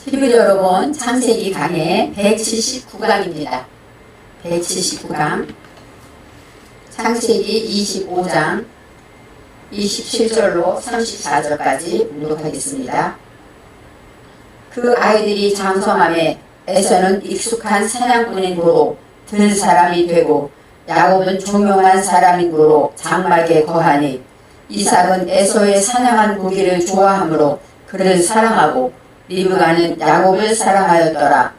히브리어로 본 창세기 강의 179강입니다. 179강 창세기 25장 27절로 34절까지 묵독하겠습니다. 그 아이들이 장성함에 에서는 익숙한 사냥꾼인 고로 들 사람이 되고 야곱은 종용한 사람인 고로 장막에 거하니 이삭은 에서의 사냥한 고기를 좋아하므로 그를 사랑하고 리브가는 야곱을 사랑하였더라.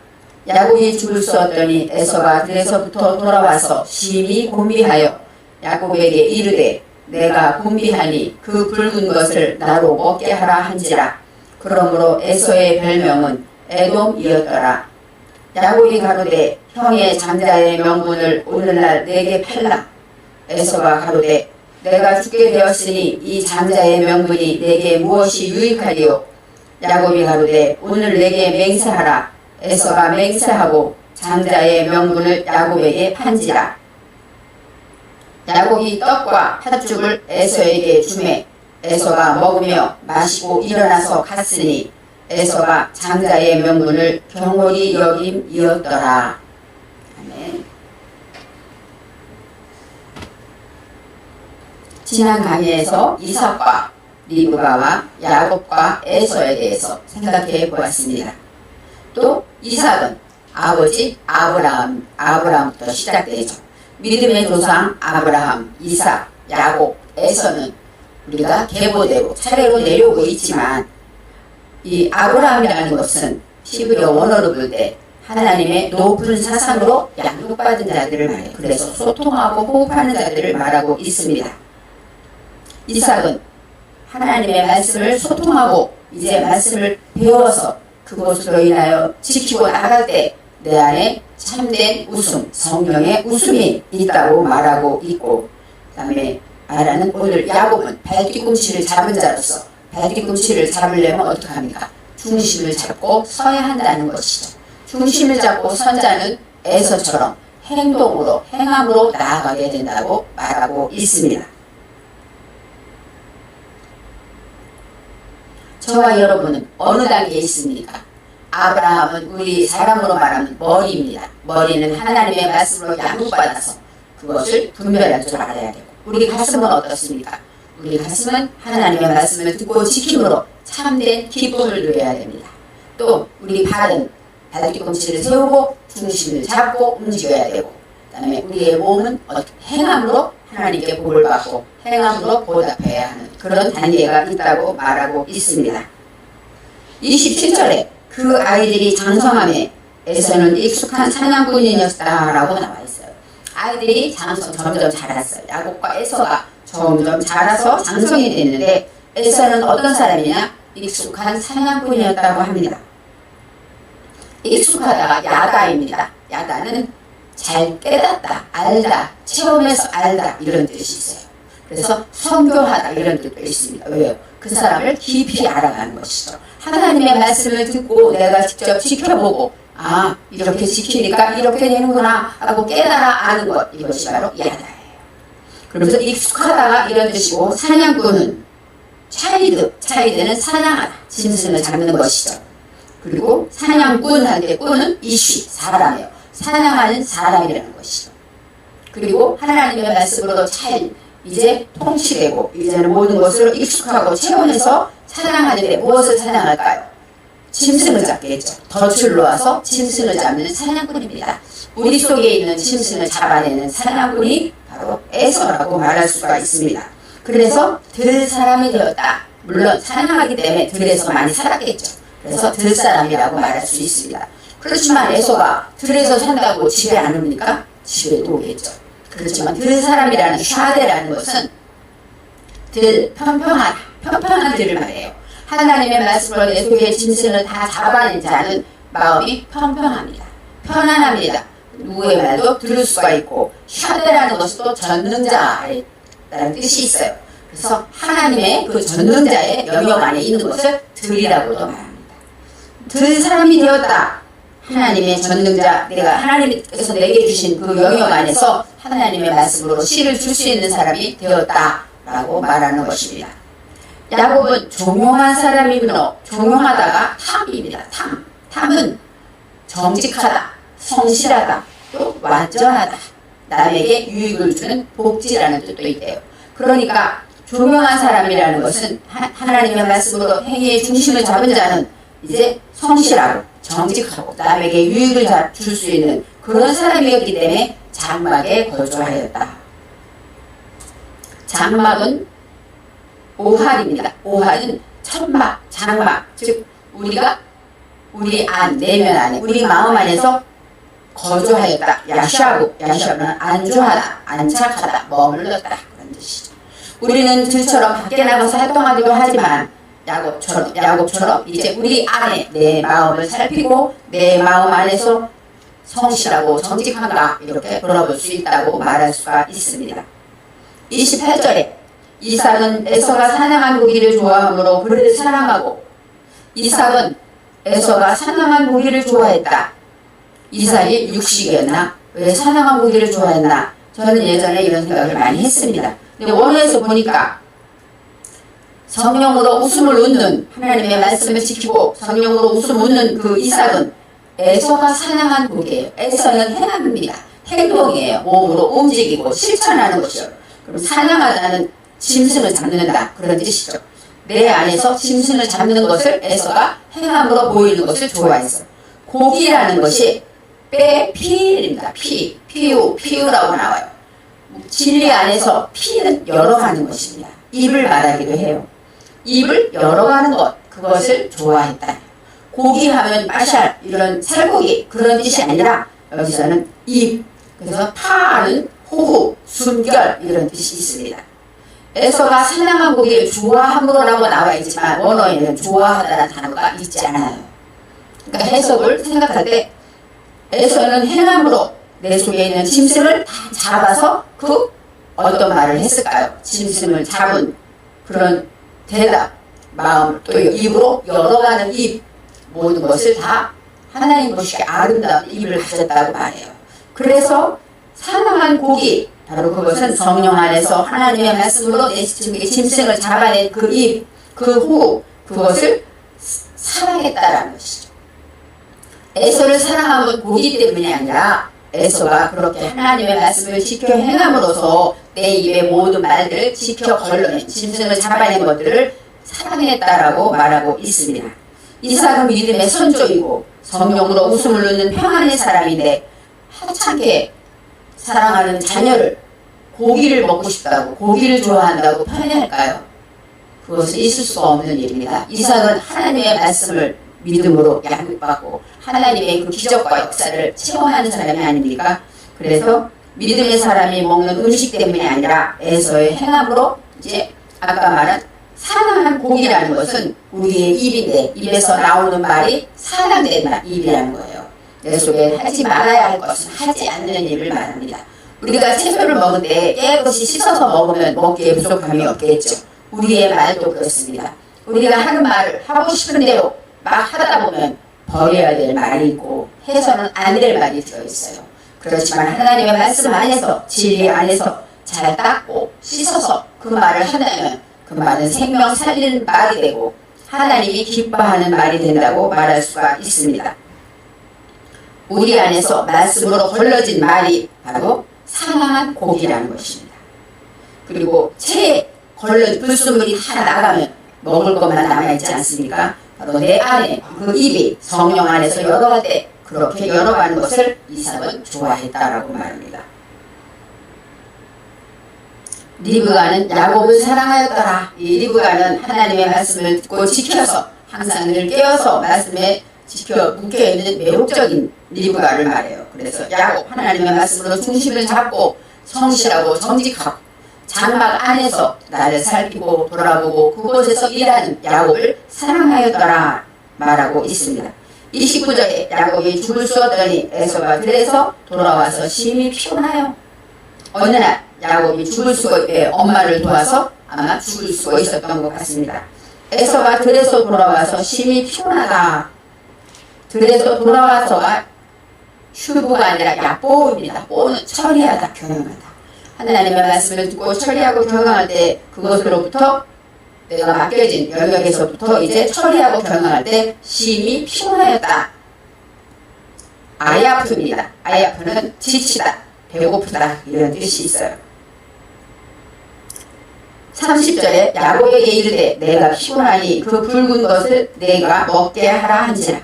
야곱이 죽을 수 없더니 에서가 들에서부터 돌아와서 심히 곤비하여 야곱에게 이르되 내가 곤비하니 그 붉은 것을 나로 먹게 하라 한지라. 그러므로 에서의 별명은 에돔이었더라. 야곱이 가로되 형의 장자의 명분을 오늘날 내게 팔라. 에서가 가로되 내가 죽게 되었으니 이 장자의 명분이 내게 무엇이 유익하리요. 야곱이 가로되 오늘 내게 맹세하라. 에서가 맹세하고 장자의 명분을 야곱에게 판지라. 야곱이 떡과 팥죽을 에서에게 주매 에서가 먹으며 마시고 일어나서 갔으니 에서가 장자의 명분을 경홀히 여김이었더라. 아멘. 지난 강의에서 이삭과 리브가와 야곱과 에서에 대해서 생각해 보았습니다. 또 이삭은 아버지 아브라함부터 시작되죠. 믿음의 조상 아브라함, 이삭, 야곱, 에서는 우리가 계보대로 차례로 내려오고 있지만 이 아브라함이라는 것은 히브리어 원어로 볼 때 하나님의 높은 사상으로 양육받은 자들을 말해요. 그래서 소통하고 호흡하는 자들을 말하고 있습니다. 이삭은 하나님의 말씀을 소통하고 이제 말씀을 배워서 그것으로 인하여 지키고 나갈 때 내 안에 참된 웃음, 성령의 웃음이 있다고 말하고 있고, 그 다음에 말하는 오늘 야곱은 발뒤꿈치를 잡은 자로서 발뒤꿈치를 잡으려면 어떻게 합니까? 중심을 잡고 서야 한다는 것이죠. 중심을 잡고 선 자는 에서처럼 행동으로, 행함으로 나아가게 된다고 말하고 있습니다. 저와 여러분은 어느 단계에 있습니까? 아브라함은 우리 사람으로 말하면 머리입니다. 머리는 하나님의 말씀으로 양육받아서 그것을 분별할 줄 알아야 되고, 우리 가슴은 어떻습니까? 우리 가슴은 하나님의 말씀을 듣고 지킴으로 참된 기쁨을 누려야 됩니다. 또 우리 발은 발뒤꿈치를 세우고 중심을 잡고 움직여야 되고, 그 다음에 우리의 몸은 행함으로 하나님께 복을 받고 행함으로 보답해야 하는 그런 단계가 있다고 말하고 있습니다. 27절에 그 아이들이 장성함에 에서는 익숙한 사냥꾼이었다라고 나와 있어요. 아이들이 점점 자랐어요. 야곱과 에서가 점점 자라서 장성이 됐는데 에서는 어떤 사람이냐? 익숙한 사냥꾼이었다고 합니다. 익숙하다가 야다입니다. 야다는 잘 깨닫다, 알다, 체험해서 알다 이런 뜻이 있어요. 그래서 성교하다 이런 뜻도 있습니다. 왜요? 그 사람을 깊이 알아가는 것이죠. 하나님의 말씀을 듣고 내가 직접 지켜보고 이렇게 지키니까 이렇게 되는구나 하고 깨달아 아는 것, 이것이 바로 야다예요. 그러면서 익숙하다가 이런 뜻이고, 사냥꾼은 차이드는 사냥하다, 짐승을 잡는 것이죠. 그리고 사냥꾼한테 꾼은 이쉬, 사람이에요. 사냥하는 사람이라는 것이죠. 그리고 하나님의 말씀으로 이제 통치되고 이제는 모든 것으로 익숙하고 체험해서 사냥하는데 무엇을 사냥할까요? 짐승을 잡겠죠. 덫을 놓아서 짐승을 잡는 사냥꾼입니다. 우리 속에 있는 짐승을 잡아내는 사냥꾼이 바로 에서라고 말할 수가 있습니다. 그래서 들 사람이 되었다. 물론 사냥하기 때문에 들에서 많이 살았겠죠. 그래서 들 사람이라고 말할 수 있습니다. 그렇지만 에서가 들에서 산다고 집에 안 옵니까? 집에도 오겠죠. 그렇지만 들 사람이라는 샤데라는 것은 평평한 들을 말해요. 하나님의 말씀으로 내 속에 짐승을 다 잡아낸 자는 마음이 평평합니다. 편안합니다. 누구의 말도 들을 수가 있고, 샤데라는 것은 또 전능자라는 뜻이 있어요. 그래서 하나님의 그 전능자의 영역 안에 있는 것을 들이라고도 말합니다. 들 사람이 되었다. 하나님의 전능자, 내가 하나님께서 내게 주신 그 영역 안에서 하나님의 말씀으로 씨를 줄 수 있는 사람이 되었다라고 말하는 것입니다. 야곱은 종용한 사람이므로 종용하다가 탐입니다. 탐은 정직하다, 성실하다, 또 완전하다, 남에게 유익을 주는 복지라는 뜻도 있대요. 그러니까 조명한 사람이라는 것은 하나님의 말씀으로 행위의 중심을 잡은 자는 이제 성실하고 정직하고 남에게 유익을 줄 수 있는 그런 사람이었기 때문에 장막에 거주하였다. 장막은 오할입니다. 오할은 천막, 장막, 즉 우리가 우리 안, 내면 안에, 우리 마음 안에서 거주하였다. 야샤브는 안주하다, 안착하다, 머물렀다 그런 뜻이죠. 우리는 들처럼 밖에 나가서 활동하기도 하지만 야곱처럼 이제 우리 안에 내 마음을 살피고 내 마음 안에서 성실하고 정직한가 이렇게 돌아볼 수 있다고 말할 수가 있습니다. 28절에 이삭은 에서가 사냥한 고기를 좋아하므로 그를 사랑하고 이삭은 에서가 사냥한 고기를 좋아했다. 이삭이 육식이었나? 왜 사냥한 고기를 좋아했나? 저는 예전에 이런 생각을 많이 했습니다. 근데 원어에서 보니까 성령으로 웃음을 웃는 하나님의 말씀을 지키고 성령으로 웃음 웃는 그 이삭은 에서가 사냥한 고기예요. 에서는 행합니다. 행동이에요. 몸으로 움직이고 실천하는 것이요. 그럼 사냥하다는 짐승을 잡는다 그런 뜻이죠. 내 안에서 짐승을 잡는 것을 에서가 행함으로 보이는 것을 좋아했어요. 고기라는 것이 피입니다. 피우라고 나와요. 진리 안에서 피는 열어가는 것입니다. 입을 말하기도 해요. 입을 열어가는 것, 그것을 좋아했다. 고기 하면 마샬, 이런 살고기 그런 뜻이 아니라 여기서는 입, 그래서 파는 호흡, 숨결 이런 뜻이 있습니다. 에서가 사냥한 고기를 좋아함으로라고 나와 있지만 원어에는 좋아하다라는 단어가 있지 않아요. 그러니까 해석을 생각할 때 에서는 행함으로 내 속에 있는 짐승을 다 잡아서 그 어떤 말을 했을까요? 짐승을 잡은 그런 대답, 마음, 또 입으로 열어가는 입, 모든 것을 다 하나님 보시기에 아름다운 입을 가졌다고 말해요. 그래서 사랑한 고기, 바로 그것은 성령 안에서 하나님의 말씀으로 내 짐승을 잡아낸 그 입, 그 호흡, 그것을 사랑했다라는 것이죠. 에서를 사랑한 건 고기 때문이 아니라 에서가 그렇게 하나님의 말씀을 지켜 행함으로써 내 입의 모든 말들을 지켜 걸러낸 짐승을 잡아낸 것들을 사랑했다라고 말하고 있습니다. 이삭은 믿음의 선조이고 성령으로 웃음을 웃는 평안의 사람인데 하찮게 사랑하는 자녀를 고기를 먹고 싶다고 고기를 좋아한다고 표현할까요? 그것은 있을 수가 없는 일입니다. 이삭은 하나님의 말씀을 믿음으로 양육받고 하나님의 그 기적과 역사를 체험하는 사람이 아닙니까? 그래서 믿음의 사람이 먹는 음식 때문이 아니라 에서의 행함으로 이제 아까 말한 사랑한 고기라는 것은 우리의 입인데 입에서 나오는 말이 사랑된 입이라는 거예요. 내 속에 하지 말아야 할 것은 하지 않는 일을 말합니다. 우리가 채소를 먹을 때 깨끗이 씻어서 먹으면 먹기에 부족함이 없겠죠. 우리의 말도 그렇습니다. 우리가 하는 말을 하고 싶은 대로 막 하다 보면 버려야 될 말이 있고 해서는 안 될 말이 들어있어요. 그렇지만 하나님의 말씀 안에서 진리 안에서 잘 닦고 씻어서 그 말을 한다면 그 말은 생명 살리는 말이 되고 하나님이 기뻐하는 말이 된다고 말할 수가 있습니다. 우리 안에서 말씀으로 걸러진 말이 바로 상한 고기라는 것입니다. 그리고 체에 걸러 불순물이 다 나가면 먹을 것만 남아있지 않습니까? 바로 내 안에 그 입이 성령 안에서 열어갈 때 그렇게 열어가는 것을 이삭은 좋아했다라고 말합니다. 리브가는 야곱을 사랑하였더라. 이 리브가는 하나님의 말씀을 듣고 지켜서 항상 늘 깨어서 말씀에 지켜 묵혀있는 매혹적인 리브가를 말해요. 그래서 야곱 하나님의 말씀으로 중심을 잡고 성실하고 정직하고 장막 안에서 나를 살피고 돌아보고 그곳에서 일하는 야곱을 사랑하였더라 말하고 있습니다. 29절에 야곱이 죽을 쑤었더니 에서가 들에서 돌아와서 심히 피곤하여 어느 날 야곱이 죽을 수가 엄마를 도와서 아마 죽을 수가 있었던 것 같습니다. 에서가 들에서 돌아와서 심히 피곤하다. 들에서 돌아와서가 휴부가 아니라 야뽀입니다. 뽀는 처리하다, 경영하다. 하나님의 말씀을 듣고 처리하고 경영할 때 그것으로부터 내가 맡겨진 영역에서부터 이제 처리하고 경영할 때 심히 피곤하였다. 아야프입니다. 아야프는 지치다, 배고프다 이런 뜻이 있어요. 30절에 야곱에게 이르되 내가 피곤하니 그 붉은 것을 내가 먹게 하라 한지라.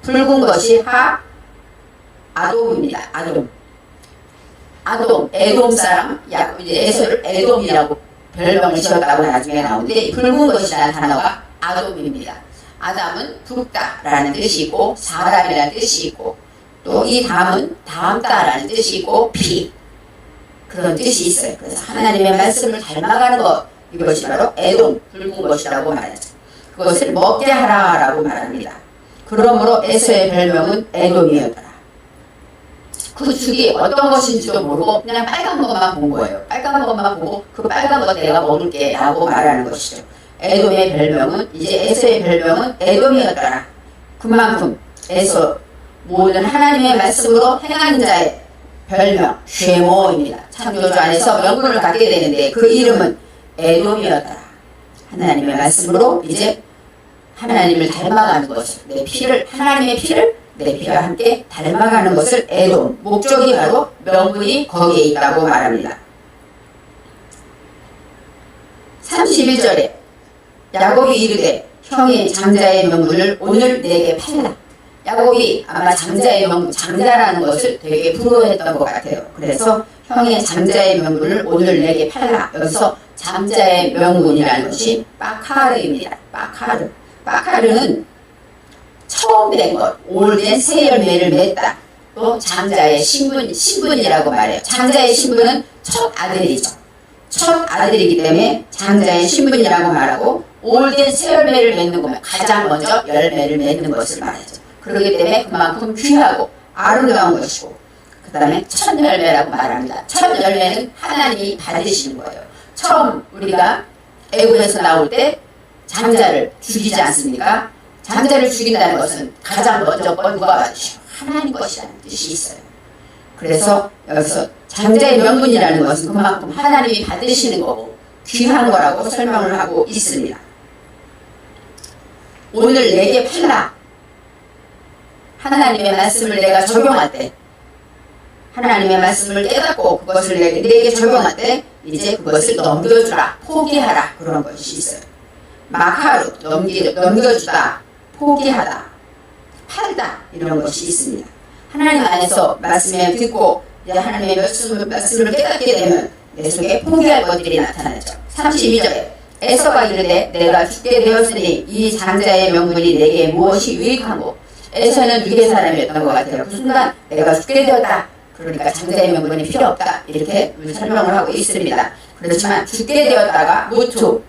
붉은 것이 아돔입니다. 아돔, 에돔 사람, 이제 에서를 에돔이라고 별명을 지었다고 나중에 나오는데, 이 붉은 것이라는 단어가 아돔입니다. 아담은 붉다라는 뜻이 있고, 사람이라는 뜻이 있고, 또 이 담은 담다라는 뜻이 있고, 피, 그런 뜻이 있어요. 그래서 하나님의 말씀을 닮아가는 것, 이것이 바로 에돔, 붉은 것이라고 말하죠. 그것을 먹게 하라라고 말합니다. 그러므로 에서의 별명은 에돔이었더라. 그 죽이 어떤 것인지도 모르고 그냥 빨간 것만 본 거예요. 빨간 것만 보고 그 빨간 거 내가 먹을게 라고 말하는 것이죠. 에돔의 별명은, 이제 에서의 별명은 에돔이었더라. 그만큼 에서, 모든 하나님의 말씀으로 행하는 자의 별명 쉐모입니다. 창조주 안에서 명분을 갖게 되는데 그 이름은 에돔이었더라. 하나님의 말씀으로 이제 하나님을 닮아가는 것을, 내 피를, 하나님의 피를 내 피와 함께 닮아가는 것을 에돔, 목적이 바로 명분이 거기에 있다고 말합니다. 31절에 야곱이 이르되 형이 장자의 명분을 오늘 내게 팔라. 야곱이 아마 장자의 명분, 장자라는 것을 되게 부러워했던 것 같아요. 그래서 형의 장자의 명분을 오늘 내게 팔라. 여기서 장자의 명분이라는 것이 빠카르입니다. 빠카르는 처음 된 것, 오래된 새 열매를 맺다. 또 장자의 신분이라고 말해요. 장자의 신분은 첫 아들이죠. 첫 아들이기 때문에 장자의 신분이라고 말하고, 오래된 새 열매를 맺는 거면 가장 먼저 열매를 맺는 것을 말하죠. 그렇기 때문에 그만큼 귀하고 아름다운 것이고, 그 다음에 첫 열매라고 말합니다. 첫 열매는 하나님이 받으시는 거예요. 처음 우리가 애굽에서 나올 때 장자를 죽이지 않습니까? 장자를 죽인다는 것은 가장 먼저 누가 받으시고 하나님 것이라는 뜻이 있어요. 그래서 여기서 장자의 명분이라는 것은 그만큼 하나님이 받으시는 거고 귀한 거라고 설명을 하고 있습니다. 오늘 내게 팔라. 하나님의 말씀을 내가 적용할 때, 하나님의 말씀을 깨닫고 그것을 내게 적용할 때 이제 그것을 넘겨주라, 포기하라, 그런 것이 있어요. 마카루, 넘겨주다, 포기하다, 팔다, 이런 것이 있습니다. 하나님 안에서 말씀을 듣고 하나님의 말씀을 깨닫게 되면 내 속에 포기할 것들이 나타나죠. 32절에 에서가 이르되 내가 죽게 되었으니 이 장자의 명분이 내게 무엇이 유익하고, 에서는 유괴 사람이었던 것 같아요. 그 순간 내가 죽게 되었다, 그러니까 장자의 명분이 필요 없다, 이렇게 설명을 하고 있습니다. 그렇지만 죽게 되었다가 무투,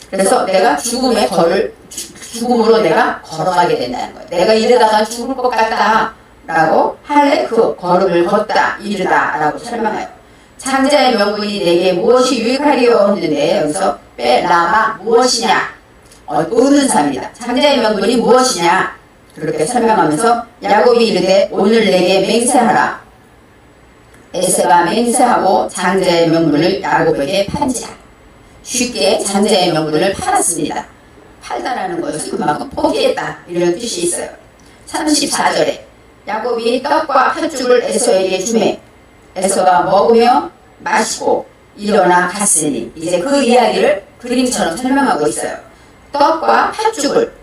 그래서 내가 죽음으로 내가 걸어가게 된다는 거예요. 내가 이러다가 죽을 것 같다 라고 할래 그 걸음을 걷다, 이르다 라고 설명해요. 장자의 명분이 내게 무엇이 유익하리요 했는데, 여기서 빼라마, 무엇이냐, 의문사입니다. 장자의 명분이 무엇이냐, 그렇게 설명하면서 야곱이 이르되 오늘 내게 맹세하라. 에서가 맹세하고 장자의 명분을 야곱에게 판지라. 쉽게 장자의 명분을 팔았습니다. 팔다라는 것은 그만큼 포기했다, 이런 뜻이 있어요. 34절에 야곱이 떡과 팥죽을 에서에게 주매 에서가 먹으며 마시고 일어나 갔으니, 이제 그 이야기를 그림처럼 설명하고 있어요. 떡과 팥죽,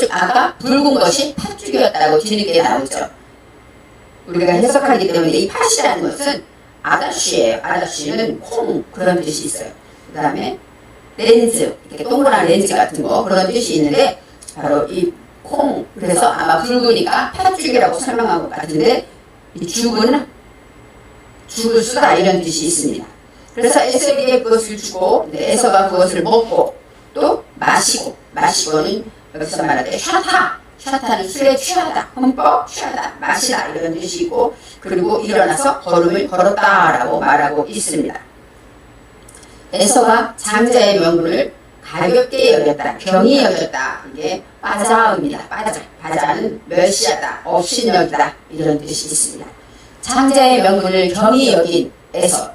아까 붉은 것이 팥죽이었다고 뒤늦게 나오죠. 우리가 해석하기 때문에 이 팥이라는 것은 아다시예요. 아다시는 콩, 그런 뜻이 있어요. 그 다음에 렌즈, 이렇게 동그란 렌즈 같은 거, 그런 뜻이 있는데 바로 이 콩, 그래서 아마 붉으니까 팥죽이라고 설명한 것 같은데, 이 죽을 쓰다, 이런 뜻이 있습니다. 그래서 에서에게 그것을 주고 에서가 그것을 먹고 또 마시고는 여기서 말할 때 샤타는 술에 취하다, 흠뻑 취하다, 마시다, 이런 뜻이 있고, 그리고 일어나서 걸음을 걸었다라고 말하고 있습니다. 에서가 장자의 명분을 가볍게 여겼다, 경히 여겼다, 이게 빠자입니다. 빠자는 멸시하다, 업신여기다, 이런 뜻이 있습니다. 장자의 명분을 경히 여긴 에서,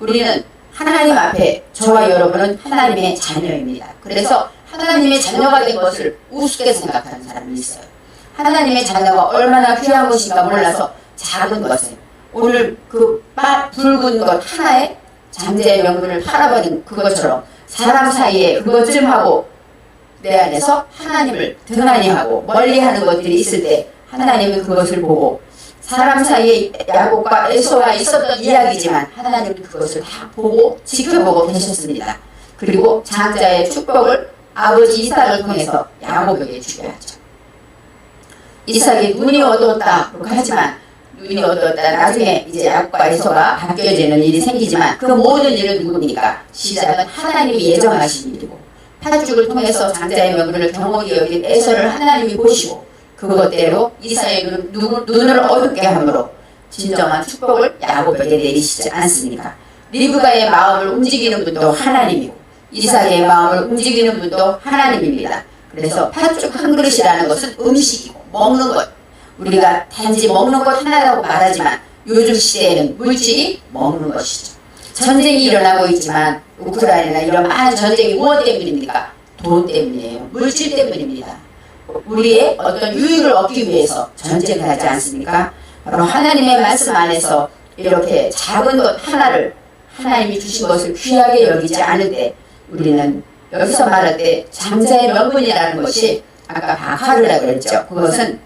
우리는 하나님 앞에, 저와 여러분은 하나님의 자녀입니다. 그래서 하나님의 자녀가 된 것을 우습게 생각하는 사람이 있어요. 하나님의 자녀가 얼마나 귀한 것인가 몰라서 작은 것에 오늘 그 붉은 것 하나에 장자의 명분을 팔아버린 그것처럼 사람 사이에 그것 좀 하고 내 안에서 하나님을 등한히 하고 멀리하는 것들이 있을 때 하나님은 그것을 보고 사람 사이에 야곱과 에서가 있었던 이야기지만 하나님은 그것을 다 보고 지켜보고 계셨습니다. 그리고 장자의 축복을 아버지 이삭을 통해서 야곱에게 주게 하죠. 이삭이 눈이 어두웠다 하지만 눈이 어두웠다 나중에 이제 야곱과 에서가 바뀌어지는 일이 생기지만 그 모든 일은 누굽니까? 시작은 하나님이 예정하신 일이고 팥죽을 통해서 장자의 명분을 경홀히 여긴 에서를 하나님이 보시고 그것대로 이삭의 눈을 어둡게 함으로 진정한 축복을 야곱에게 내리시지 않습니까? 리브가의 마음을 움직이는 분도 하나님이고 이삭의 마음을 움직이는 분도 하나님입니다. 그래서 팥죽 한 그릇이라는 것은 음식이고 먹는 것, 우리가 단지 먹는 것 하나라고 말하지만 요즘 시대에는 물질이 먹는 것이죠. 전쟁이 일어나고 있지만 우크라이나 이런 많은 전쟁이 무엇 때문입니까? 돈 때문이에요. 물질 때문입니다. 우리의 어떤 유익을 얻기 위해서 전쟁을 하지 않습니까? 바로 하나님의 말씀 안에서 이렇게 작은 것 하나를 하나님이 주신 것을 귀하게 여기지 않을 때 우리는 여기서 말할 때 장자의 명분이라는 것이 아까 바카르라고 그랬죠. 그것은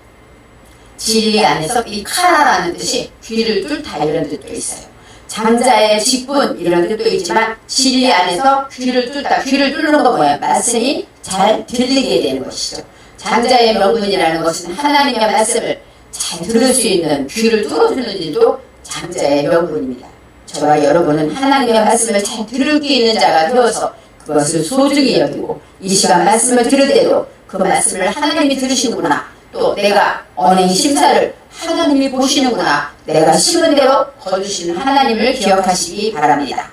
진리 안에서 이 카라라는 뜻이 귀를 뚫다 이런 뜻도 있어요. 장자의 직분 이런 뜻도 있지만 진리 안에서 귀를 뚫다. 귀를 뚫는 거 뭐예요? 말씀이 잘 들리게 되는 것이죠. 장자의 명분이라는 것은 하나님의 말씀을 잘 들을 수 있는 귀를 뚫어주는 일도 장자의 명분입니다. 저와 여러분은 하나님의 말씀을 잘 들을 수 있는 자가 되어서 그것을 소중히 여기고 이 시간 말씀을 들을 때도 그 말씀을 하나님이 들으시는구나. 또 내가 언행 심사를 하나님이 보시는구나. 내가 심은 대로 거두시는 하나님을 기억하시기 바랍니다.